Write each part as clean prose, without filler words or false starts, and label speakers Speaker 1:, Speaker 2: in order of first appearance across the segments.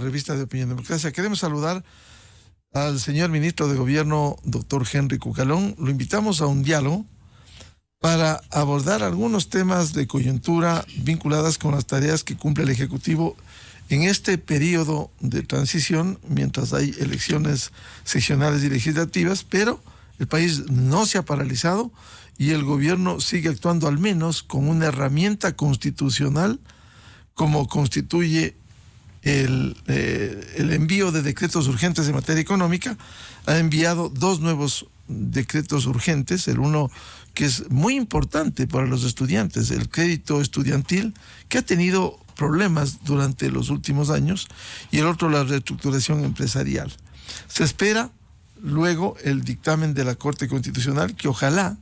Speaker 1: Revista de Opinión Democracia. Queremos saludar al señor ministro de Gobierno, doctor Henry Cucalón. Lo invitamos a un diálogo para abordar algunos temas de coyuntura vinculadas con las tareas que cumple el Ejecutivo en este periodo de transición, mientras hay elecciones seccionales y legislativas, pero el país no se ha paralizado y el gobierno sigue actuando al menos con una herramienta constitucional como constituye el envío de decretos urgentes en materia económica. Ha enviado dos nuevos decretos urgentes, el uno que es muy importante para los estudiantes, el crédito estudiantil, que ha tenido problemas durante los últimos años, y el otro, la reestructuración empresarial. Se espera luego el dictamen de la Corte Constitucional, que ojalá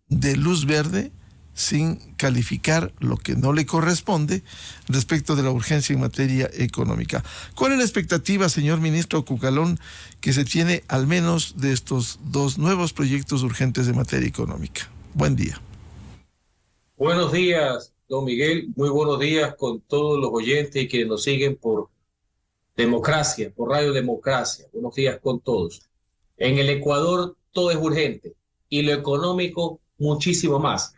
Speaker 1: dé luz verde sin calificar lo que no le corresponde respecto de la urgencia en materia económica. ¿Cuál es la expectativa, señor ministro Cucalón, que se tiene al menos de estos dos nuevos proyectos urgentes de materia económica? Buen día.
Speaker 2: Buenos días, don Miguel. Muy buenos días con todos los oyentes y quienes nos siguen por Democracia, por Radio Democracia. Buenos días con todos. En el Ecuador todo es urgente y lo económico muchísimo más,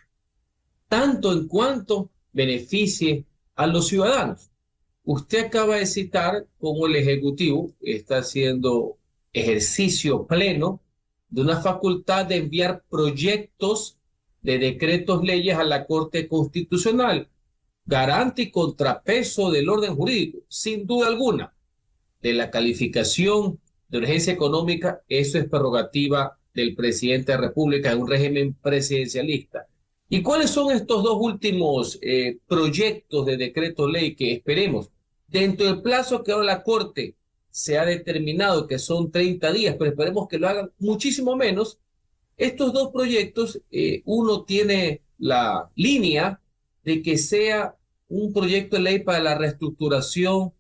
Speaker 2: tanto en cuanto beneficie a los ciudadanos. Usted acaba de citar cómo el Ejecutivo está haciendo ejercicio pleno de una facultad de enviar proyectos de decretos leyes a la Corte Constitucional, garante y contrapeso del orden jurídico, sin duda alguna. De la calificación de urgencia económica, eso es prerrogativa del presidente de la República en un régimen presidencialista. ¿Y cuáles son estos dos últimos proyectos de decreto ley que esperemos? Dentro del plazo que ahora la Corte se ha determinado, que son 30 días, pero esperemos que lo hagan muchísimo menos. Estos dos proyectos, uno tiene la línea de que sea un proyecto de ley para la reestructuración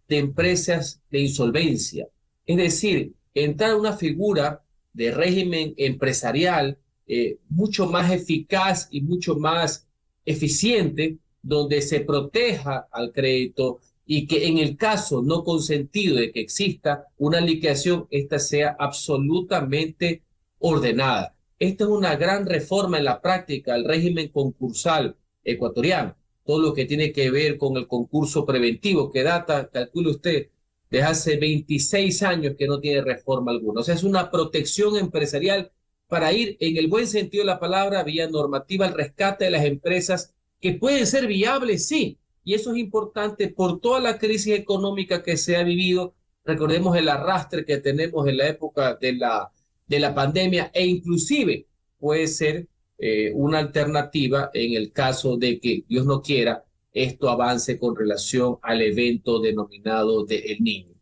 Speaker 2: de empresas de insolvencia. Es decir, entrar a una figura de régimen empresarial mucho más eficaz y mucho más eficiente, donde se proteja al crédito y que en el caso no consentido de que exista una liquidación, esta sea absolutamente ordenada. Esta es una gran reforma en la práctica del régimen concursal ecuatoriano. Todo lo que tiene que ver con el concurso preventivo, que data, calcule usted, desde hace 26 años que no tiene reforma alguna. O sea, es una protección empresarial para ir, en el buen sentido de la palabra, vía normativa, al rescate de las empresas que pueden ser viables, sí. Y eso es importante por toda la crisis económica que se ha vivido. Recordemos el arrastre que tenemos en la época de la pandemia, e inclusive puede ser una alternativa en el caso de que, Dios no quiera, esto avance con relación al evento denominado de El Niño.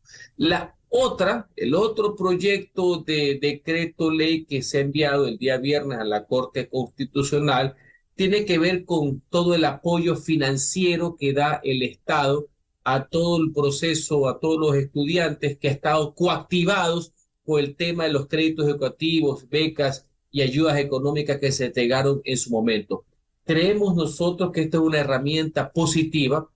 Speaker 2: El otro proyecto de decreto ley que se ha enviado el día viernes a la Corte Constitucional tiene que ver con todo el apoyo financiero que da el Estado a todo el proceso, a todos los estudiantes que han estado coactivados por el tema de los créditos educativos, becas y ayudas económicas que se entregaron en su momento. Creemos nosotros que esta es una herramienta positiva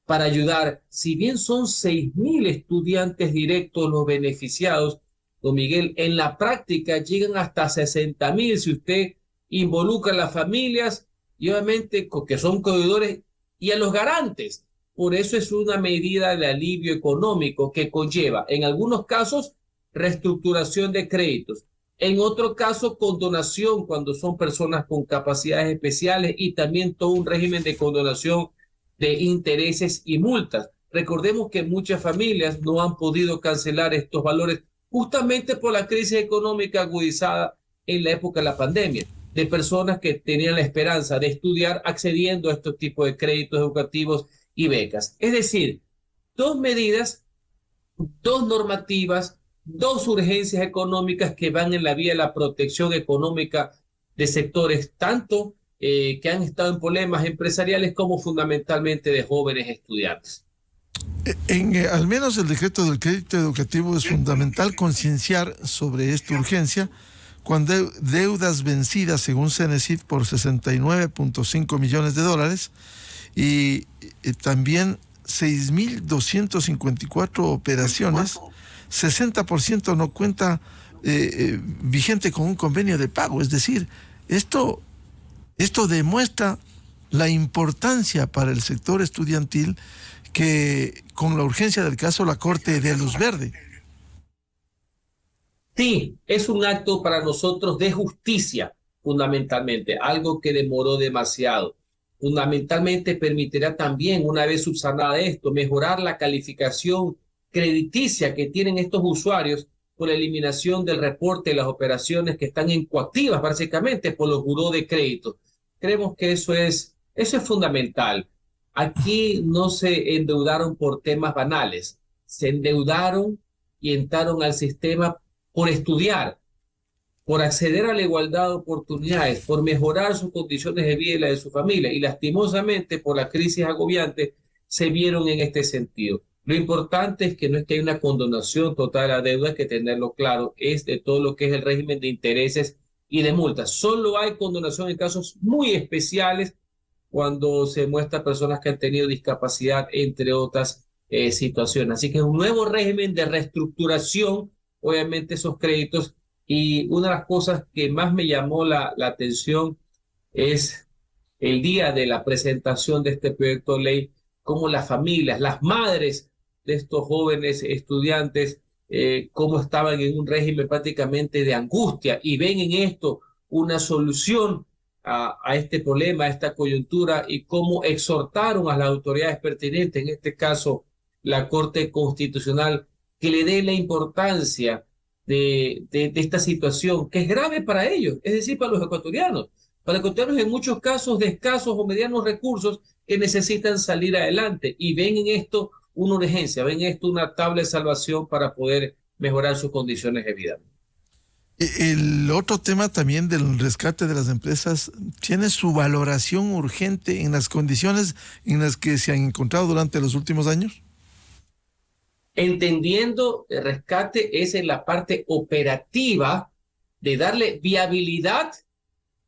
Speaker 2: para ayudar. Si bien son 6.000 estudiantes directos los beneficiados, don Miguel, en la práctica llegan hasta 60.000 si usted involucra a las familias y obviamente que son codeudores y a los garantes. Por eso es una medida de alivio económico que conlleva, en algunos casos, reestructuración de créditos, en otro caso, condonación cuando son personas con capacidades especiales, y también todo un régimen de condonación de intereses y multas. Recordemos que muchas familias no han podido cancelar estos valores justamente por la crisis económica agudizada en la época de la pandemia, de personas que tenían la esperanza de estudiar accediendo a estos tipos de créditos educativos y becas. Es decir, dos medidas, dos normativas, dos urgencias económicas que van en la vía de la protección económica de sectores tanto que han estado en problemas empresariales como fundamentalmente de jóvenes estudiantes.
Speaker 1: Al menos el decreto del crédito educativo es fundamental concienciar sobre esta urgencia cuando deudas vencidas según Cenecit por $69.5 millones y también 6.254 operaciones, 60% no cuenta vigente con un convenio de pago. Es decir, esto demuestra la importancia para el sector estudiantil que con la urgencia del caso la Corte dé luz verde.
Speaker 2: Sí, es un acto para nosotros de justicia, fundamentalmente, algo que demoró demasiado. Fundamentalmente permitirá también, una vez subsanada esto, mejorar la calificación crediticia que tienen estos usuarios por la eliminación del reporte de las operaciones que están incoactivas, básicamente, por los buró de crédito. Creemos que eso es fundamental. Aquí no se endeudaron por temas banales, se endeudaron y entraron al sistema por estudiar, por acceder a la igualdad de oportunidades, por mejorar sus condiciones de vida y la de su familia. Y lastimosamente, por la crisis agobiante, se vieron en este sentido. Lo importante es que no es que hay una condonación total de la deuda, hay que tenerlo claro, es de todo lo que es el régimen de intereses y de multas. Solo hay condonación en casos muy especiales cuando se muestra personas que han tenido discapacidad, entre otras situaciones. Así que es un nuevo régimen de reestructuración, obviamente, esos créditos. Y una de las cosas que más me llamó la atención es el día de la presentación de este proyecto de ley, cómo las familias, las madres de estos jóvenes estudiantes, cómo estaban en un régimen prácticamente de angustia y ven en esto una solución a este problema, a esta coyuntura, y cómo exhortaron a las autoridades pertinentes, en este caso la Corte Constitucional, que le dé la importancia de esta situación, que es grave para ellos, es decir, para los ecuatorianos. Para los ecuatorianos en muchos casos de escasos o medianos recursos que necesitan salir adelante y ven en esto una urgencia, ven en esto una tabla de salvación para poder mejorar sus condiciones de vida.
Speaker 1: El otro tema también del rescate de las empresas tiene su valoración urgente en las condiciones en las que se han encontrado durante los últimos años.
Speaker 2: Entendiendo el rescate es en la parte operativa de darle viabilidad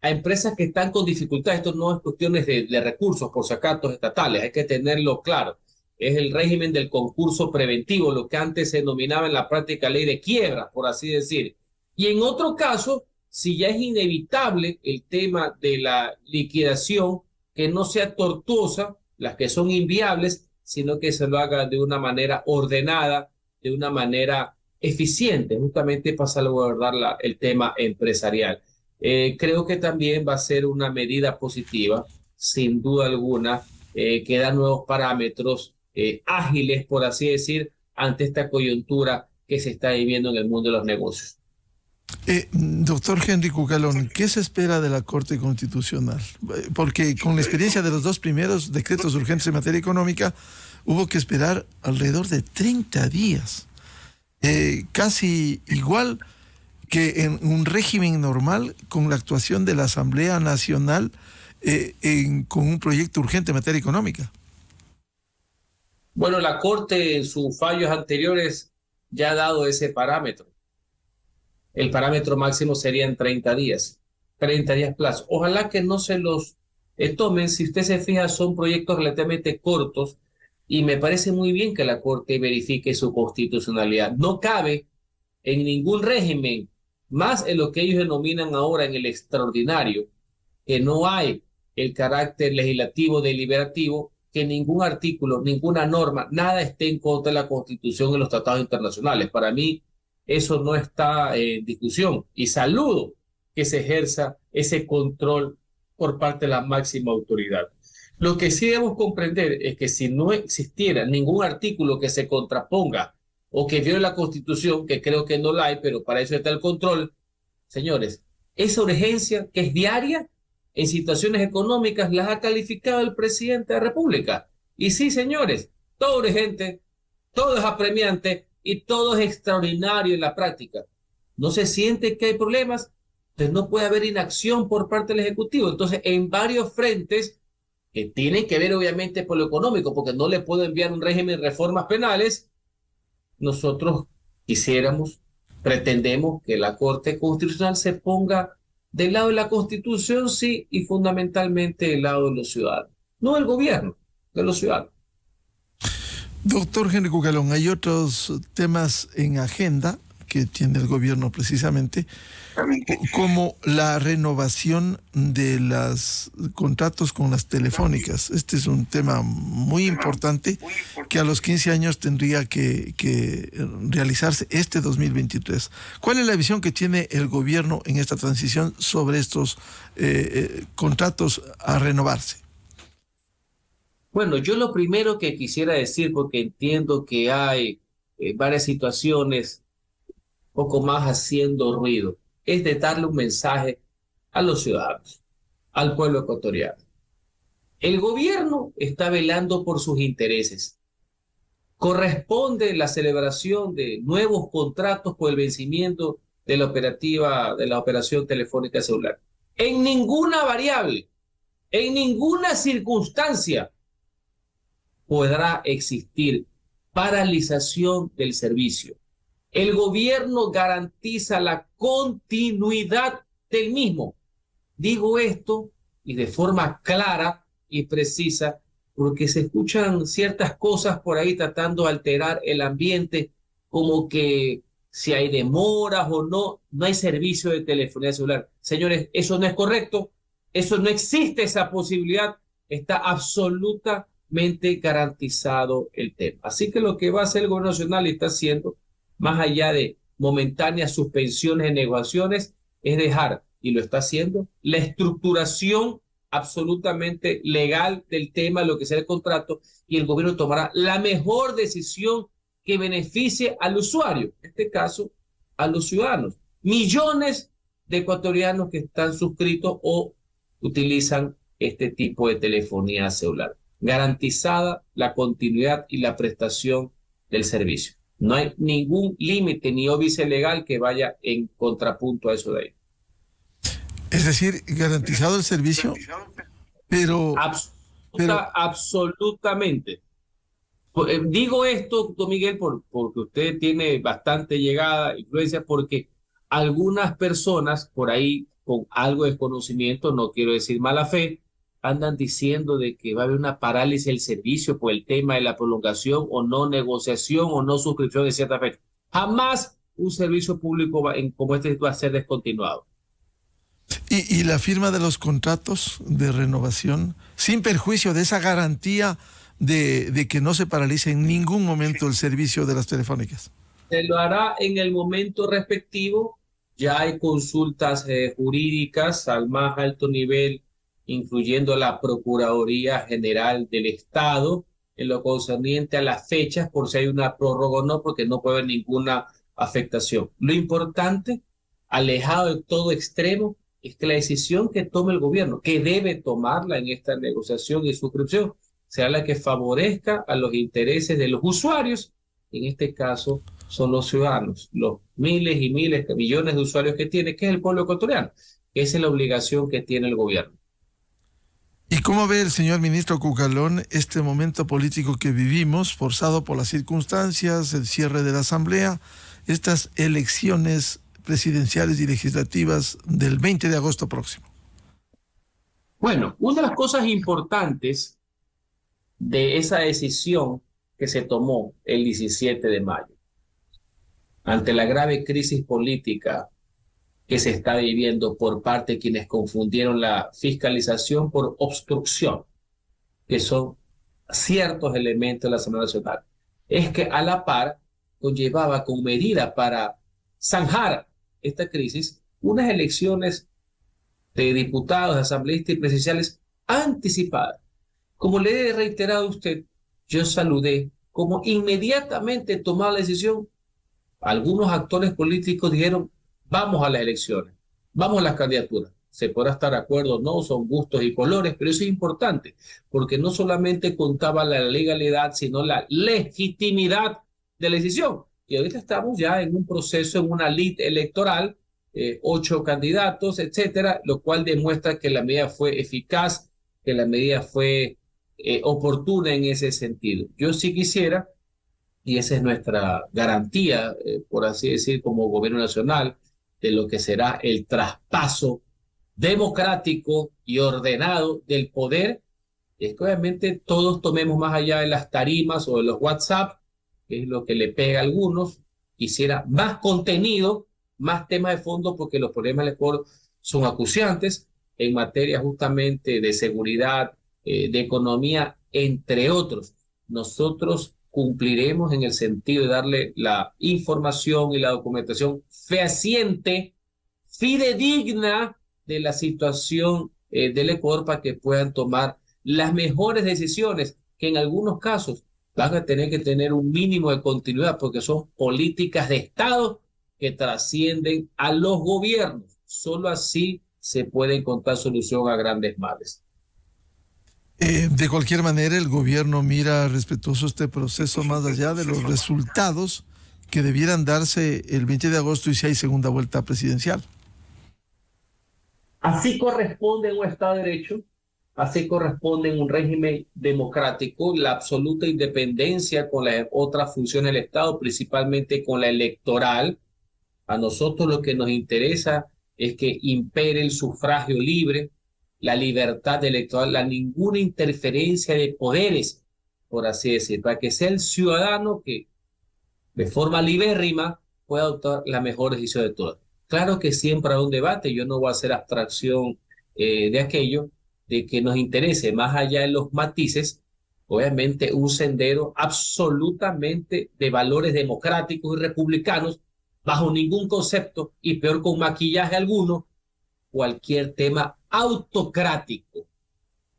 Speaker 2: a empresas que están con dificultades. Esto no es cuestiones de recursos por sacatos estatales, hay que tenerlo claro. Es el régimen del concurso preventivo, lo que antes se denominaba en la práctica ley de quiebra, por así decir. Y en otro caso, si ya es inevitable el tema de la liquidación, que no sea tortuosa, las que son inviables, sino que se lo haga de una manera ordenada, de una manera eficiente, justamente para salvaguardar el tema empresarial. Creo que también va a ser una medida positiva, sin duda alguna, que da nuevos parámetros ágiles, por así decir, ante esta coyuntura que se está viviendo en el mundo de los negocios.
Speaker 1: Doctor Henry Cucalón, ¿qué se espera de la Corte Constitucional? Porque con la experiencia de los dos primeros decretos urgentes en materia económica, hubo que esperar alrededor de 30 días. Casi igual que en un régimen normal con la actuación de la Asamblea Nacional con un proyecto urgente en materia económica.
Speaker 2: Bueno, la Corte en sus fallos anteriores ya ha dado ese parámetro. El parámetro máximo serían 30 días plazo. Ojalá que no se los tomen. Si usted se fija, son proyectos relativamente cortos y me parece muy bien que la Corte verifique su constitucionalidad. No cabe en ningún régimen, más en lo que ellos denominan ahora en el extraordinario, que no hay el carácter legislativo deliberativo, que ningún artículo, ninguna norma, nada esté en contra de la Constitución y los tratados internacionales. Para mí, eso no está en discusión y saludo que se ejerza ese control por parte de la máxima autoridad. Lo que sí debemos comprender es que si no existiera ningún artículo que se contraponga o que viole la Constitución, que creo que no la hay, pero para eso está el control, señores, esa urgencia que es diaria en situaciones económicas las ha calificado el presidente de la República. Y sí, señores, todo urgente, todo es apremiante y todo es extraordinario en la práctica. No se siente que hay problemas, entonces no puede haber inacción por parte del Ejecutivo. Entonces, en varios frentes que tienen que ver obviamente por lo económico, porque no le puedo enviar un régimen de reformas penales, nosotros quisiéramos, pretendemos que la Corte Constitucional se ponga del lado de la Constitución, sí, y fundamentalmente del lado de los ciudadanos, no del gobierno, de los ciudadanos.
Speaker 1: Doctor Henry Cucalón, hay otros temas en agenda que tiene el gobierno precisamente, como la renovación de los contratos con las telefónicas. Este es un tema muy importante que a los 15 años tendría que realizarse este 2023. ¿Cuál es la visión que tiene el gobierno en esta transición sobre estos contratos a renovarse?
Speaker 2: Bueno, yo lo primero que quisiera decir, porque entiendo que hay varias situaciones poco más haciendo ruido, es de darle un mensaje a los ciudadanos, al pueblo ecuatoriano. El gobierno está velando por sus intereses. Corresponde la celebración de nuevos contratos por el vencimiento de la operación telefónica celular. En ninguna variable, en ninguna circunstancia podrá existir paralización del servicio. El gobierno garantiza la continuidad del mismo. Digo esto y de forma clara y precisa porque se escuchan ciertas cosas por ahí tratando de alterar el ambiente, como que si hay demoras o no, no hay servicio de telefonía celular. Señores, eso no es correcto, eso no existe, esa posibilidad, está absolutamente garantizado el tema. Así que lo que va a hacer el gobierno nacional y está haciendo, más allá de momentáneas suspensiones de negociaciones, es dejar, y lo está haciendo, la estructuración absolutamente legal del tema, lo que sea el contrato, y el gobierno tomará la mejor decisión que beneficie al usuario, en este caso a los ciudadanos. Millones de ecuatorianos que están suscritos o utilizan este tipo de telefonía celular. Garantizada la continuidad y la prestación del servicio. No hay ningún límite ni óbice legal que vaya en contrapunto a eso de ahí.
Speaker 1: Es decir, garantizado el servicio, pero...
Speaker 2: Absolutamente. Digo esto, don Miguel, porque usted tiene bastante llegada, influencia, porque algunas personas por ahí, con algo de desconocimiento, no quiero decir mala fe, andan diciendo de que va a haber una parálisis del servicio por el tema de la prolongación o no negociación o no suscripción de cierta fecha. Jamás un servicio público como este va a ser descontinuado.
Speaker 1: Y la firma de los contratos de renovación, sin perjuicio de esa garantía de que no se paralice en ningún momento el servicio de las telefónicas.
Speaker 2: Se lo hará en el momento respectivo. Ya hay consultas jurídicas al más alto nivel, incluyendo la Procuraduría General del Estado, en lo concerniente a las fechas, por si hay una prórroga o no, porque no puede haber ninguna afectación. Lo importante, alejado de todo extremo, es que la decisión que tome el gobierno, que debe tomarla en esta negociación y suscripción, sea la que favorezca a los intereses de los usuarios, en este caso son los ciudadanos, los miles y miles, millones de usuarios que tiene, que es el pueblo ecuatoriano. Esa es la obligación que tiene el gobierno.
Speaker 1: ¿Y cómo ve el señor ministro Cucalón este momento político que vivimos, forzado por las circunstancias, el cierre de la Asamblea, estas elecciones presidenciales y legislativas del 20 de agosto próximo?
Speaker 2: Bueno, una de las cosas importantes de esa decisión que se tomó el 17 de mayo, ante la grave crisis política que se está viviendo por parte de quienes confundieron la fiscalización por obstrucción, que son ciertos elementos de la Asamblea Nacional, es que a la par conllevaba con medida para zanjar esta crisis unas elecciones de diputados, de asambleístas y presidenciales anticipadas. Como le he reiterado a usted, yo saludé como inmediatamente tomada la decisión, algunos actores políticos dijeron, vamos a las elecciones, vamos a las candidaturas. Se podrá estar de acuerdo o no, son gustos y colores, pero eso es importante, porque no solamente contaba la legalidad, sino la legitimidad de la decisión. Y ahorita estamos ya en un proceso, en una lid electoral, 8 candidatos, etcétera, lo cual demuestra que la medida fue eficaz, que la medida fue oportuna en ese sentido. Yo sí quisiera, y esa es nuestra garantía, por así decir, como gobierno nacional, de lo que será el traspaso democrático y ordenado del poder, es que obviamente todos tomemos más allá de las tarimas o de los WhatsApp, que es lo que le pega a algunos, quisiera más contenido, más temas de fondo, porque los problemas del Ecuador son acuciantes en materia justamente de seguridad, de economía, entre otros. Nosotros cumpliremos en el sentido de darle la información y la documentación fehaciente, fidedigna de la situación del Ecuador para que puedan tomar las mejores decisiones, que en algunos casos van a tener que tener un mínimo de continuidad porque son políticas de Estado que trascienden a los gobiernos. Solo así se puede encontrar solución a grandes males.
Speaker 1: De cualquier manera, el gobierno mira respetuoso este proceso más allá de los resultados que debieran darse el 20 de agosto y si hay segunda vuelta presidencial.
Speaker 2: Así corresponde en un Estado de Derecho, así corresponde en un régimen democrático, la absoluta independencia con las otras funciones del Estado, principalmente con la electoral. A nosotros lo que nos interesa es que impere el sufragio libre, la libertad electoral, la ninguna interferencia de poderes, por así decir, para que sea el ciudadano que de forma libérrima pueda adoptar la mejor decisión de todas. Claro que siempre hay un debate, yo no voy a hacer abstracción de aquello, de que nos interese más allá de los matices, obviamente un sendero absolutamente de valores democráticos y republicanos, bajo ningún concepto, y peor con maquillaje alguno, cualquier tema autocrático.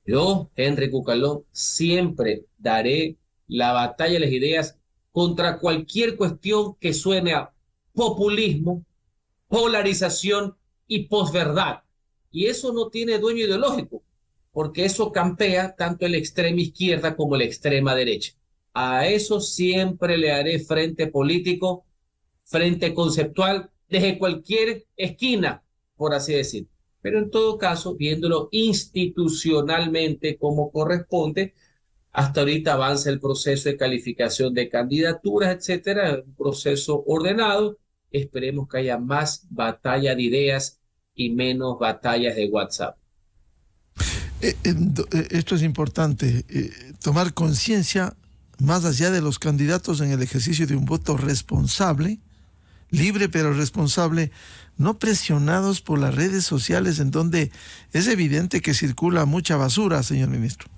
Speaker 2: Yo, Henry Cucalón, siempre daré la batalla de las ideas contra cualquier cuestión que suene a populismo, polarización y posverdad. Y eso no tiene dueño ideológico, porque eso campea tanto en la extrema izquierda como en la extrema derecha. A eso siempre le haré frente político, frente conceptual, desde cualquier esquina, por así decir. Pero en todo caso, viéndolo institucionalmente como corresponde, hasta ahorita avanza el proceso de calificación de candidaturas, etcétera, un proceso ordenado. Esperemos que haya más batalla de ideas y menos batallas de WhatsApp.
Speaker 1: Esto es importante, tomar conciencia más allá de los candidatos en el ejercicio de un voto responsable, libre pero responsable, no presionados por las redes sociales en donde es evidente que circula mucha basura, señor ministro.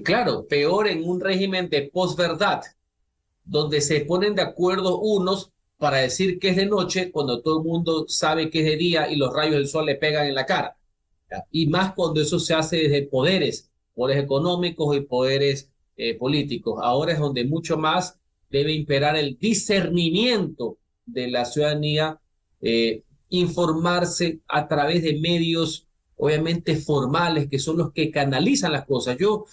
Speaker 2: Claro, peor en un régimen de posverdad, donde se ponen de acuerdo unos para decir que es de noche cuando todo el mundo sabe que es de día y los rayos del sol le pegan en la cara. ¿Ya? Y más cuando eso se hace desde poderes económicos y poderes políticos. Ahora es donde mucho más debe imperar el discernimiento de la ciudadanía, informarse a través de medios obviamente formales, que son los que canalizan las cosas. Yo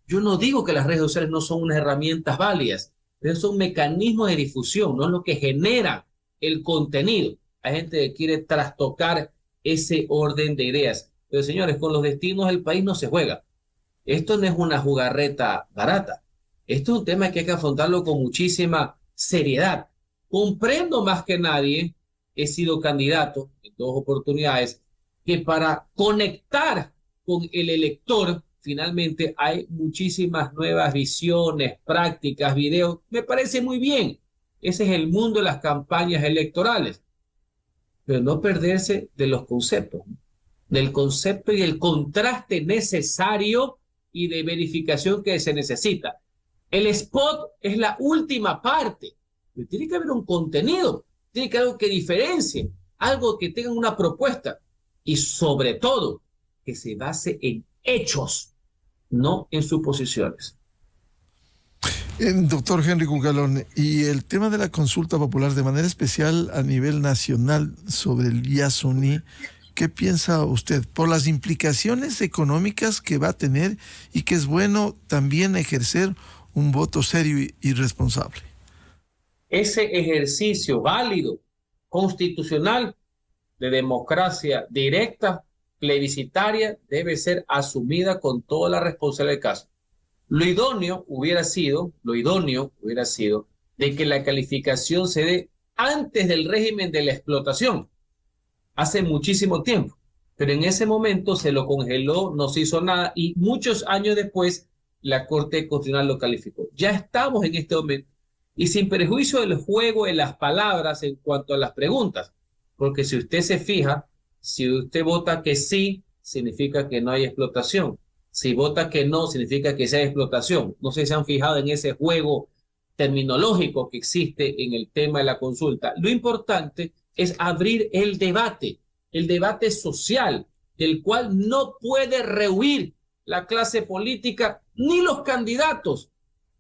Speaker 2: no digo que las redes sociales no son unas herramientas válidas, pero son mecanismos de difusión, no es lo que genera el contenido. Hay gente que quiere trastocar ese orden de ideas. Pero señores, con los destinos del país no se juega. Esto no es una jugarreta barata. Esto es un tema que hay que afrontarlo con muchísima seriedad. Comprendo más que nadie, he sido candidato en 2 oportunidades, que para conectar con el elector, finalmente hay muchísimas nuevas visiones, prácticas, videos. Me parece muy bien. Ese es el mundo de las campañas electorales. Pero no perderse de los conceptos, del concepto y del contraste necesario y de verificación que se necesita. El spot es la última parte, pero tiene que haber un contenido, tiene que haber algo que diferencie, algo que tenga una propuesta y sobre todo que se base en hechos, no en suposiciones.
Speaker 1: Doctor Henry Cucalón, y el tema de la consulta popular, de manera especial a nivel nacional sobre el Yasuní, ¿qué piensa usted? Por las implicaciones económicas que va a tener y que es bueno también ejercer un voto serio y responsable.
Speaker 2: Ese ejercicio válido, constitucional, de democracia directa, plebiscitaria, debe ser asumida con toda la responsabilidad del caso. Lo idóneo hubiera sido de que la calificación se dé antes del régimen de la explotación, hace muchísimo tiempo. pero en ese momento se lo congeló, no se hizo nada y muchos años después la Corte Constitucional lo calificó. Ya estamos en este momento y sin perjuicio del juego de las palabras en cuanto a las preguntas, porque si usted se fija, si usted vota que sí, significa que no hay explotación. Si vota que no, significa que sí hay explotación. No sé si se han fijado en ese juego terminológico que existe en el tema de la consulta. Lo importante es abrir el debate social, del cual no puede rehuir la clase política ni los candidatos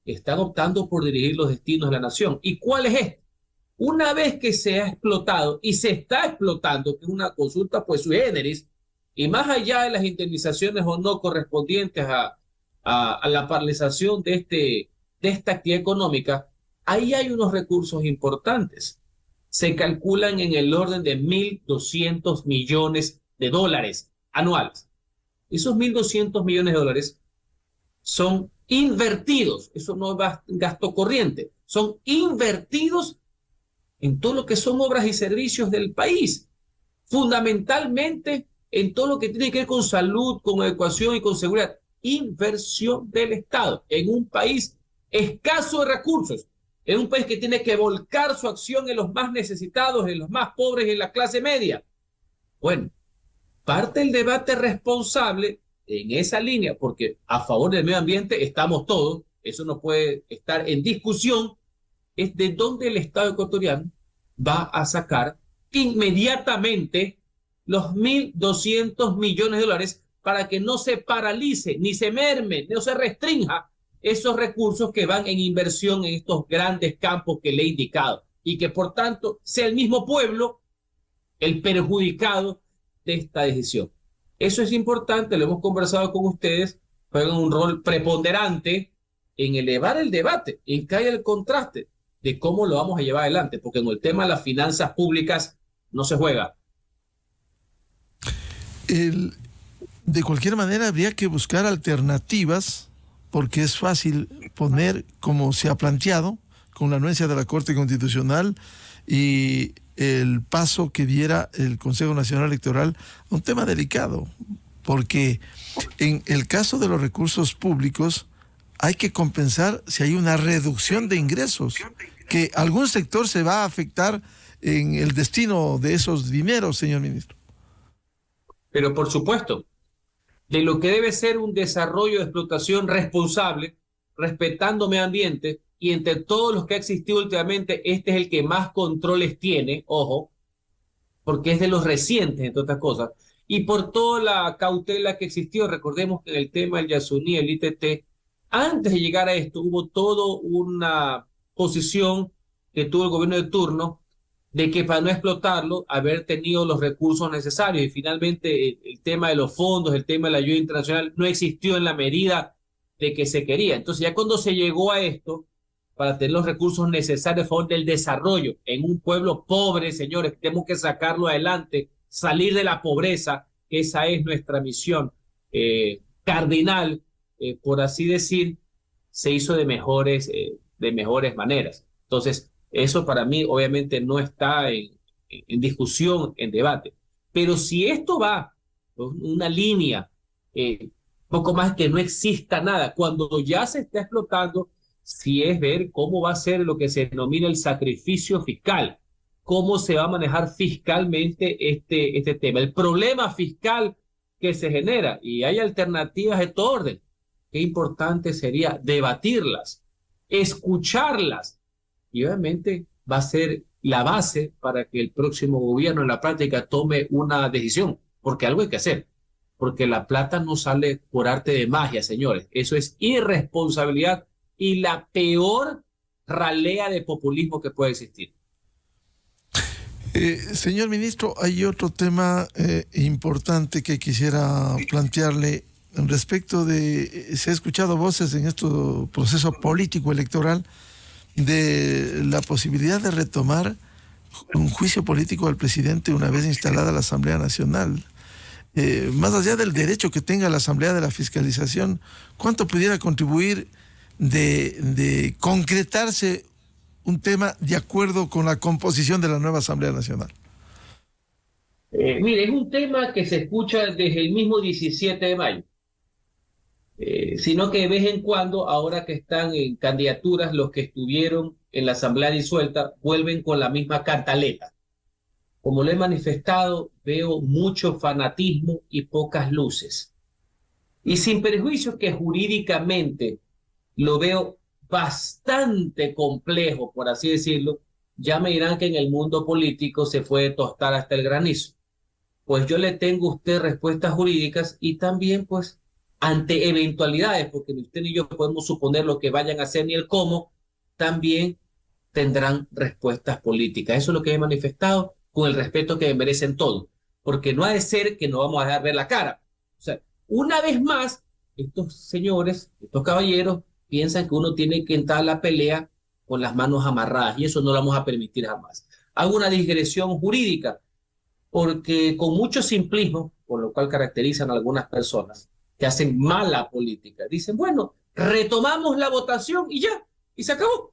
Speaker 2: que están optando por dirigir los destinos de la nación. ¿Y cuál es esto? Una vez que se ha explotado y se está explotando, que es una consulta pues sui generis, y más allá de las indemnizaciones o no correspondientes a la paralización de esta actividad económica, ahí hay unos recursos importantes. Se calculan en el orden de 1.200 millones de dólares anuales. Esos 1.200 millones de dólares son invertidos, eso no es gasto corriente, son invertidos en todo lo que son obras y servicios del país, fundamentalmente en todo lo que tiene que ver con salud, con educación y con seguridad. Inversión del Estado en un país escaso de recursos, en un país que tiene que volcar su acción en los más necesitados, en los más pobres y en la clase media. Bueno, parte del debate responsable en esa línea, porque a favor del medio ambiente estamos todos, eso no puede estar en discusión, es de dónde el Estado ecuatoriano va a sacar inmediatamente los 1.200 millones de dólares para que no se paralice, ni se merme, no se restrinja esos recursos que van en inversión en estos grandes campos que le he indicado y que por tanto sea el mismo pueblo el perjudicado de esta decisión. Eso es importante, lo hemos conversado con ustedes, juegan un rol preponderante en elevar el debate, en que haya el contraste de cómo lo vamos a llevar adelante, porque en el tema de las finanzas públicas no se juega.
Speaker 1: De cualquier manera habría que buscar alternativas, porque es fácil poner, como se ha planteado, con la anuencia de la Corte Constitucional y el paso que diera el Consejo Nacional Electoral a un tema delicado, porque en el caso de los recursos públicos hay que compensar si hay una reducción de ingresos, que algún sector se va a afectar en el destino de esos dineros, señor ministro.
Speaker 2: Pero por supuesto, de lo que debe ser un desarrollo de explotación responsable, respetando medio ambiente, y entre todos los que ha existido últimamente, este es el que más controles tiene, ojo, porque es de los recientes, entre otras cosas, y por toda la cautela que existió. Recordemos que en el tema del Yasuní, el ITT, antes de llegar a esto, hubo toda una posición que tuvo el gobierno de turno de que para no explotarlo, haber tenido los recursos necesarios, y finalmente el tema de los fondos, el tema de la ayuda internacional no existió en la medida de que se quería. Entonces ya cuando se llegó a esto, para tener los recursos necesarios a favor del desarrollo en un pueblo pobre, señores, tenemos que sacarlo adelante, salir de la pobreza, que esa es nuestra misión cardinal, por así decir, se hizo de mejores maneras. Entonces, eso para mí obviamente no está en discusión, en debate. Pero si esto va una línea, poco más que no exista nada, cuando ya se está explotando, si es ver cómo va a ser lo que se denomina el sacrificio fiscal, cómo se va a manejar fiscalmente este tema, el problema fiscal que se genera, y hay alternativas de todo orden. Qué importante sería debatirlas, escucharlas, y obviamente va a ser la base para que el próximo gobierno en la práctica tome una decisión, porque algo hay que hacer, porque la plata no sale por arte de magia, señores, eso es irresponsabilidad y la peor ralea de populismo que puede existir.
Speaker 1: Señor ministro, hay otro tema importante que quisiera plantearle respecto de, se ha escuchado voces en este proceso político electoral de la posibilidad de retomar un juicio político al presidente una vez instalada la Asamblea Nacional. Más allá del derecho que tenga la Asamblea de la fiscalización, ¿cuánto pudiera contribuir de concretarse un tema de acuerdo con la composición de la nueva Asamblea Nacional?
Speaker 2: Mire, es un tema que se escucha desde el mismo 17 de mayo, sino que de vez en cuando, ahora que están en candidaturas, los que estuvieron en la asamblea disuelta vuelven con la misma cantaleta. Como lo he manifestado, veo mucho fanatismo y pocas luces. Y sin perjuicio que jurídicamente lo veo bastante complejo, por así decirlo, ya me dirán que en el mundo político se puede tostar hasta el granizo. Pues yo le tengo a usted respuestas jurídicas y también pues ante eventualidades, porque ni usted ni yo podemos suponer lo que vayan a hacer ni el cómo, también tendrán respuestas políticas. Eso es lo que he manifestado con el respeto que merecen todos, porque no ha de ser que no vamos a dejar ver la cara. O sea, una vez más, estos señores, estos caballeros, piensan que uno tiene que entrar a la pelea con las manos amarradas y eso no lo vamos a permitir jamás. Hago una digresión jurídica porque con mucho simplismo, por lo cual caracterizan a algunas personas que hacen mala política, dicen, bueno, retomamos la votación y ya, y se acabó.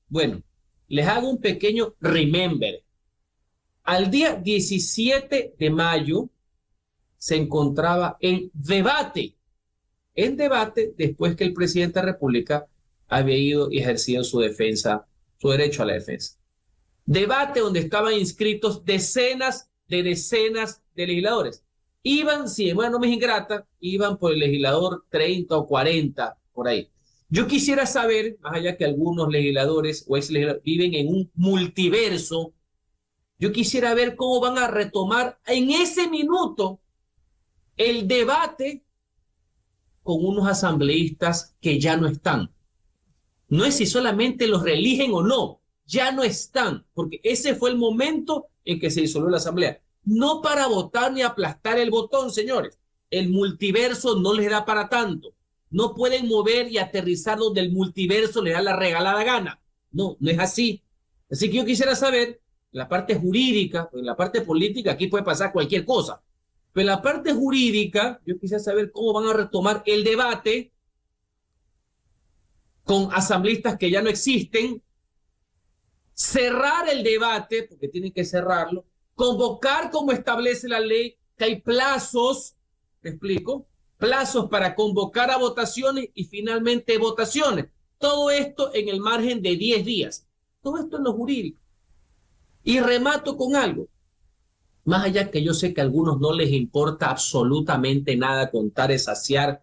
Speaker 2: Bueno, les hago un pequeño remember. Al día 17 de mayo se encontraba en debate después que el presidente de la República había ido y ejercido su defensa, su derecho a la defensa. Debate donde estaban inscritos decenas de legisladores. Iban, si bueno, no me es ingrata, iban por el legislador 30 o 40, por ahí. Yo quisiera saber, más allá que algunos legisladores o ex legisladores viven en un multiverso, yo quisiera ver cómo van a retomar en ese minuto el debate con unos asambleístas que ya no están. No es si solamente los reeligen o no, ya no están, porque ese fue el momento en que se disolvió la asamblea. No para votar ni aplastar el botón, señores. El multiverso no les da para tanto. No pueden mover y aterrizar donde el multiverso les da la regalada gana. No, no es así. Así que yo quisiera saber, en la parte jurídica, en la parte política, aquí puede pasar cualquier cosa. Pero en la parte jurídica, yo quisiera saber cómo van a retomar el debate con asambleístas que ya no existen, cerrar el debate, porque tienen que cerrarlo, convocar como establece la ley, que hay plazos, ¿me explico? Plazos para convocar a votaciones y finalmente votaciones. Todo esto en el margen de 10 días. Todo esto en lo jurídico. Y remato con algo. Más allá que yo sé que a algunos no les importa absolutamente nada contar es saciar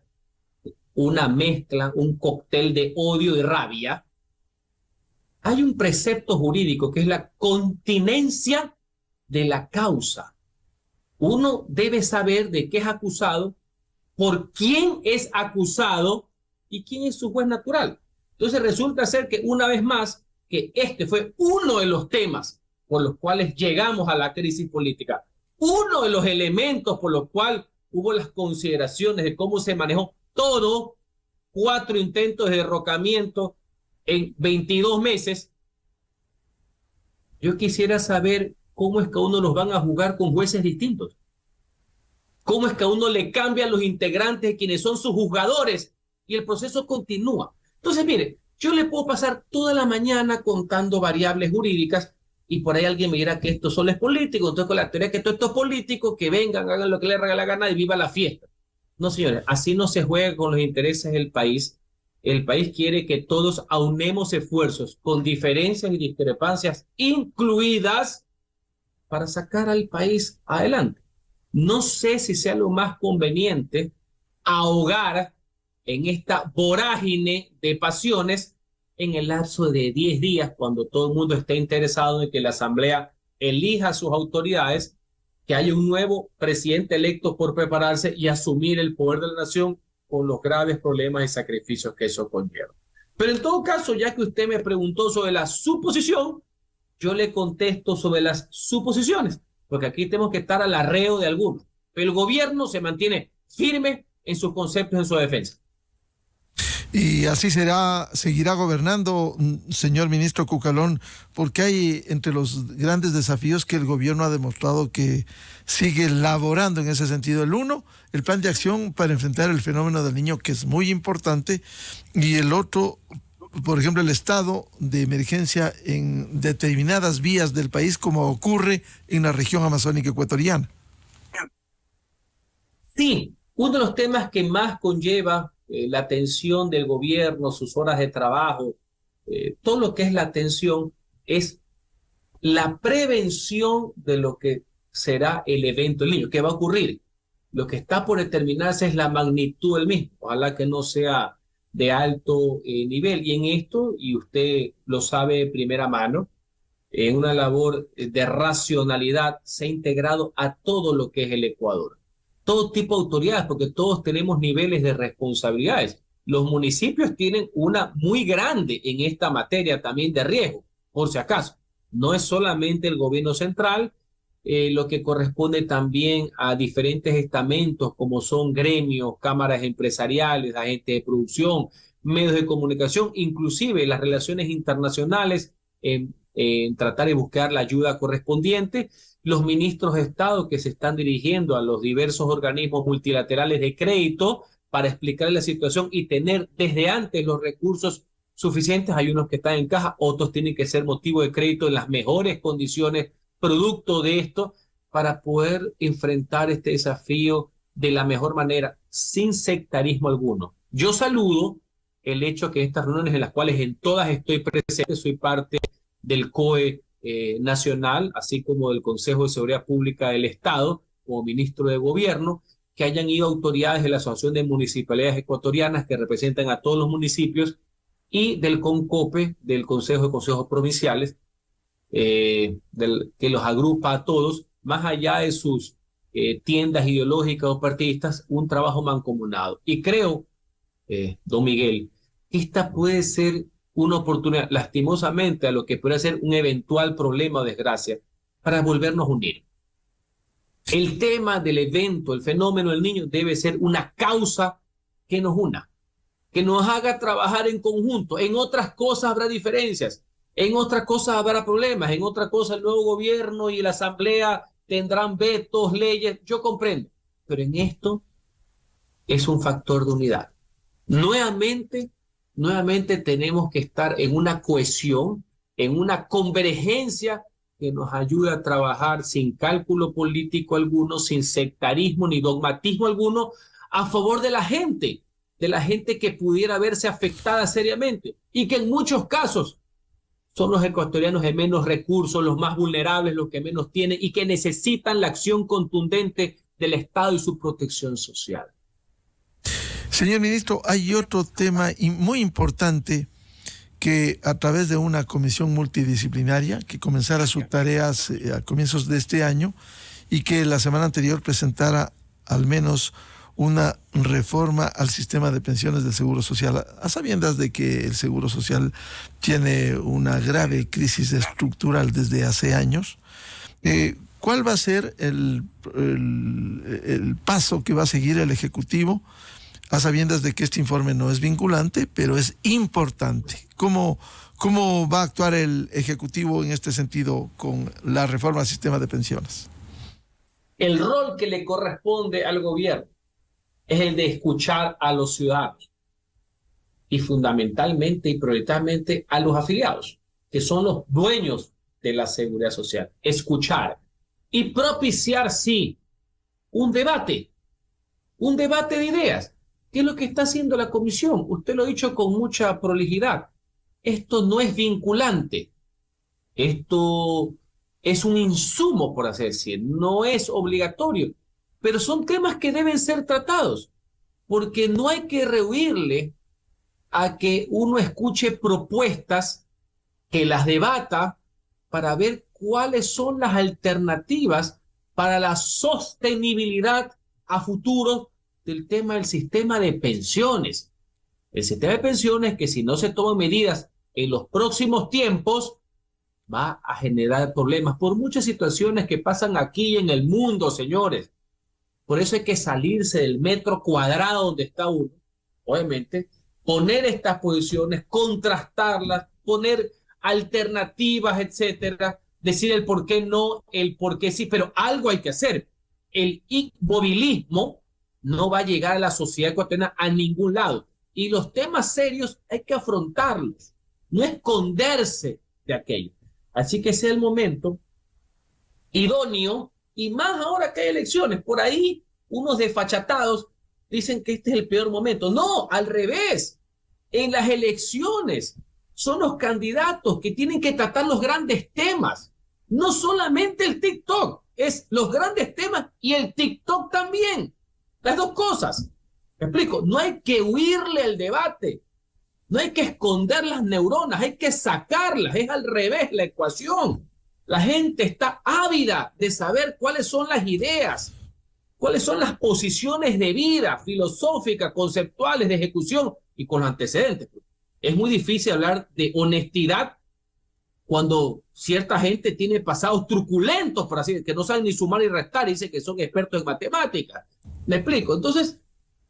Speaker 2: una mezcla, un cóctel de odio y rabia, hay un precepto jurídico que es la continencia de la causa. Uno debe saber de qué es acusado, por quién es acusado y quién es su juez natural. Entonces resulta ser que una vez más, que este fue uno de los temas por los cuales llegamos a la crisis política, uno de los elementos por los cuales hubo las consideraciones de cómo se manejó todo, 4 intentos de derrocamiento en 22 meses. Yo quisiera saber cómo es que a uno los van a jugar con jueces distintos. Cómo es que a uno le cambian los integrantes de quienes son sus juzgadores y el proceso continúa. Entonces, mire, yo le puedo pasar toda la mañana contando variables jurídicas y por ahí alguien me dirá que esto solo es político, entonces con la teoría que todo esto es político, que vengan, hagan lo que les regale la gana y viva la fiesta. No, señores, así no se juega con los intereses del país. El país quiere que todos aunemos esfuerzos con diferencias y discrepancias incluidas para sacar al país adelante. No sé si sea lo más conveniente ahogar en esta vorágine de pasiones en el lapso de 10 días, cuando todo el mundo esté interesado en que la Asamblea elija a sus autoridades, que haya un nuevo presidente electo por prepararse y asumir el poder de la nación con los graves problemas y sacrificios que eso conlleva. Pero en todo caso, ya que usted me preguntó sobre la suposición, yo le contesto sobre las suposiciones, porque aquí tenemos que estar al arreo de algunos. Pero el gobierno se mantiene firme en sus conceptos, en su defensa.
Speaker 1: Y así será, seguirá gobernando, señor ministro Cucalón, porque hay entre los grandes desafíos que el gobierno ha demostrado que sigue laborando en ese sentido. El uno, el plan de acción para enfrentar el fenómeno del niño, que es muy importante, y el otro, por ejemplo, el estado de emergencia en determinadas vías del país, como ocurre en la región amazónica ecuatoriana.
Speaker 2: Sí, uno de los temas que más conlleva la atención del gobierno, sus horas de trabajo, todo lo que es la atención, es la prevención de lo que será el evento del niño, que va a ocurrir. Lo que está por determinarse es la magnitud del mismo. Ojalá que no sea de alto nivel. Y en esto, y usted lo sabe de primera mano, en una labor de racionalidad se ha integrado a todo lo que es el Ecuador. Todo tipo de autoridades, porque todos tenemos niveles de responsabilidades. Los municipios tienen una muy grande en esta materia también de riesgo, por si acaso. No es solamente el gobierno central, lo que corresponde también a diferentes estamentos como son gremios, cámaras empresariales, agentes de producción, medios de comunicación, inclusive las relaciones internacionales, en tratar de buscar la ayuda correspondiente, los ministros de Estado que se están dirigiendo a los diversos organismos multilaterales de crédito para explicar la situación y tener desde antes los recursos suficientes. Hay unos que están en caja, otros tienen que ser motivo de crédito en las mejores condiciones, producto de esto, para poder enfrentar este desafío de la mejor manera, sin sectarismo alguno. Yo saludo el hecho que estas reuniones en las cuales en todas estoy presente, soy parte del COE nacional, así como del Consejo de Seguridad Pública del Estado, como ministro de Gobierno, que hayan ido autoridades de la Asociación de Municipalidades Ecuatorianas que representan a todos los municipios y del CONCOPE, del Consejo de Consejos Provinciales, que los agrupa a todos, más allá de sus tiendas ideológicas o partidistas, un trabajo mancomunado. Y creo, don Miguel, que esta puede ser una oportunidad, lastimosamente, a lo que puede ser un eventual problema o desgracia, para volvernos a unir. El tema del evento, el fenómeno del niño, debe ser una causa que nos una, que nos haga trabajar en conjunto. En otras cosas habrá diferencias, en otras cosas habrá problemas, en otras cosas el nuevo gobierno y la asamblea tendrán vetos, leyes, yo comprendo, pero en esto es un factor de unidad. Nuevamente tenemos que estar en una cohesión, en una convergencia que nos ayude a trabajar sin cálculo político alguno, sin sectarismo ni dogmatismo alguno, a favor de la gente que pudiera verse afectada seriamente y que en muchos casos son los ecuatorianos de menos recursos, los más vulnerables, los que menos tienen y que necesitan la acción contundente del Estado y su protección social.
Speaker 1: Señor ministro, hay otro tema muy importante que a través de una comisión multidisciplinaria que comenzara sus tareas a comienzos de este año y que la semana anterior presentara al menos una reforma al sistema de pensiones del Seguro Social, a sabiendas de que el Seguro Social tiene una grave crisis estructural desde hace años. ¿Cuál va a ser el paso que va a seguir el Ejecutivo, a sabiendas de que este informe no es vinculante, pero es importante? ¿Cómo va a actuar el Ejecutivo en este sentido con la reforma al sistema de pensiones?
Speaker 2: El rol que le corresponde al gobierno es el de escuchar a los ciudadanos y fundamentalmente y prioritariamente a los afiliados, que son los dueños de la seguridad social. Escuchar y propiciar, sí, un debate de ideas. ¿Qué es lo que está haciendo la comisión? Usted lo ha dicho con mucha prolijidad. Esto no es vinculante. Esto es un insumo, por así decir. No es obligatorio. Pero son temas que deben ser tratados, porque no hay que rehuirle a que uno escuche propuestas, que las debata para ver cuáles son las alternativas para la sostenibilidad a futuro del tema del sistema de pensiones. El sistema de pensiones que si no se toman medidas en los próximos tiempos va a generar problemas por muchas situaciones que pasan aquí en el mundo, señores. Por eso hay que salirse del metro cuadrado donde está uno, obviamente, poner estas posiciones, contrastarlas, poner alternativas, etcétera, decir el por qué no, el por qué sí, pero algo hay que hacer. El inmovilismo no va a llegar a la sociedad ecuatoriana a ningún lado. Y los temas serios hay que afrontarlos, no esconderse de aquello. Así que ese es el momento idóneo, y más ahora que hay elecciones. Por ahí unos desfachatados dicen que este es el peor momento. No, al revés. En las elecciones son los candidatos que tienen que tratar los grandes temas. No solamente el TikTok, es los grandes temas y el TikTok también. Las dos cosas. ¿Me explico? No hay que huirle al debate. No hay que esconder las neuronas, hay que sacarlas. Es al revés la ecuación. La gente está ávida de saber cuáles son las ideas, cuáles son las posiciones de vida, filosóficas, conceptuales, de ejecución y con los antecedentes. Es muy difícil hablar de honestidad cuando cierta gente tiene pasados truculentos, por así decirlo, que no saben ni sumar ni restar y dicen que son expertos en matemáticas. ¿Me explico? Entonces,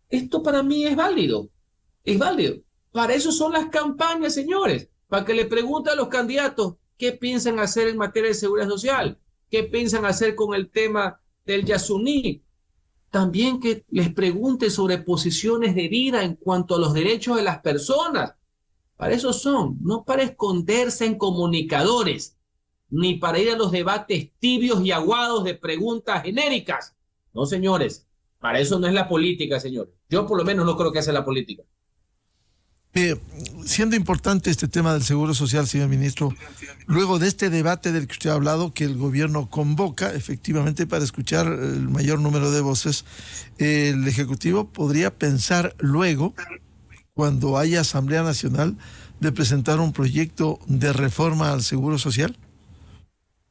Speaker 2: esto para mí es válido. Es válido. Para eso son las campañas, señores. Para que le pregunten a los candidatos qué piensan hacer en materia de seguridad social, qué piensan hacer con el tema del Yasuní. También que les pregunten sobre posiciones de vida en cuanto a los derechos de las personas. Para eso son, no para esconderse en comunicadores, ni para ir a los debates tibios y aguados de preguntas genéricas. No, señores, para eso no es la política, señores. Yo por lo menos no creo que sea la política.
Speaker 1: Siendo importante este tema del Seguro Social, señor ministro, luego de este debate del que usted ha hablado, que el gobierno convoca efectivamente para escuchar el mayor número de voces, el Ejecutivo podría pensar luego, cuando haya Asamblea Nacional, de presentar un proyecto de reforma al Seguro Social.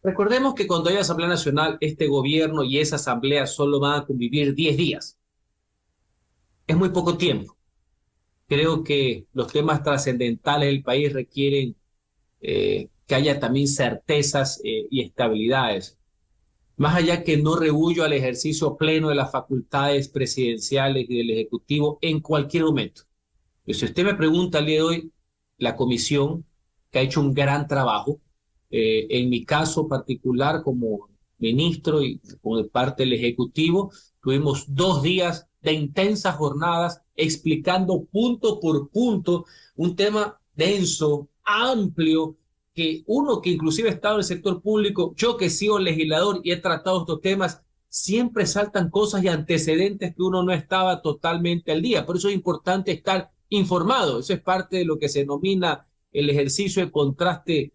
Speaker 2: Recordemos que cuando haya Asamblea Nacional, este gobierno y esa asamblea solo van a convivir 10 días. Es muy poco tiempo. Creo que los temas trascendentales del país requieren que haya también certezas y estabilidades. Más allá que no rehuyo al ejercicio pleno de las facultades presidenciales y del Ejecutivo en cualquier momento. Y si usted me pregunta el día de hoy, la comisión, que ha hecho un gran trabajo, en mi caso particular como ministro y como parte del Ejecutivo, tuvimos 2 días de intensas jornadas explicando punto por punto un tema denso, amplio, que uno que inclusive ha estado en el sector público, yo que he sido legislador y he tratado estos temas, siempre saltan cosas y antecedentes que uno no estaba totalmente al día. Por eso es importante estar informado. Eso es parte de lo que se denomina el ejercicio de contraste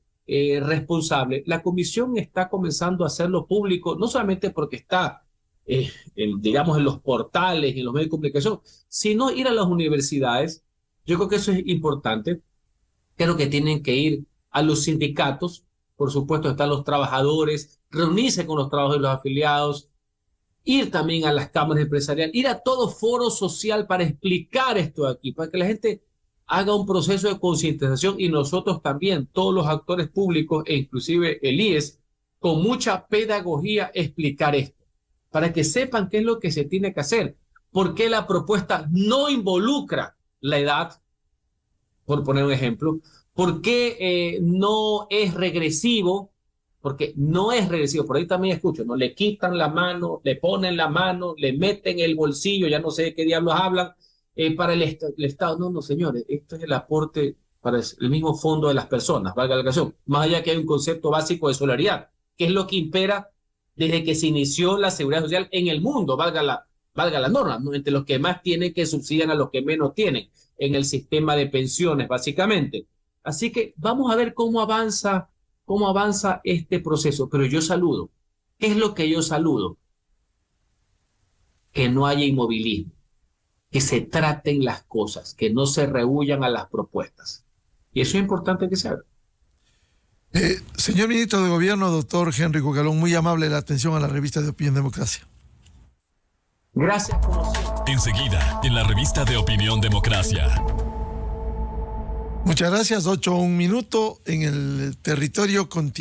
Speaker 2: responsable. La comisión está comenzando a hacerlo público, no solamente porque está digamos, en los portales y en los medios de comunicación, sino ir a las universidades. Yo creo que eso es importante. Creo que tienen que ir a los sindicatos, por supuesto están los trabajadores, reunirse con los trabajadores y los afiliados, ir también a las cámaras empresariales, ir a todo foro social para explicar esto aquí, para que la gente haga un proceso de concientización y nosotros también, todos los actores públicos e inclusive el IES, con mucha pedagogía explicar esto, para que sepan qué es lo que se tiene que hacer, por qué la propuesta no involucra la edad, por poner un ejemplo, por qué no es regresivo, porque no es regresivo, por ahí también escucho, ¿no? Le quitan la mano, le ponen la mano, le meten el bolsillo, ya no sé de qué diablos hablan, para el Estado. No, no, señores, esto es el aporte para el mismo fondo de las personas, valga la ocasión, más allá que hay un concepto básico de solidaridad, que es lo que impera desde que se inició la seguridad social en el mundo, valga la norma, ¿no? Entre los que más tienen que subsidian a los que menos tienen en el sistema de pensiones, básicamente. Así que vamos a ver cómo avanza este proceso, pero yo saludo. ¿Qué es lo que yo saludo? Que no haya inmovilismo, que se traten las cosas, que no se rehuyan a las propuestas. Y eso es importante que se haga.
Speaker 1: Señor ministro de Gobierno, doctor Henry Cucalón, muy amable la atención a la revista de Opinión Democracia.
Speaker 2: Gracias, como siempre.
Speaker 3: Enseguida, en la revista de Opinión Democracia.
Speaker 1: Muchas gracias. 8:01 en el territorio continental.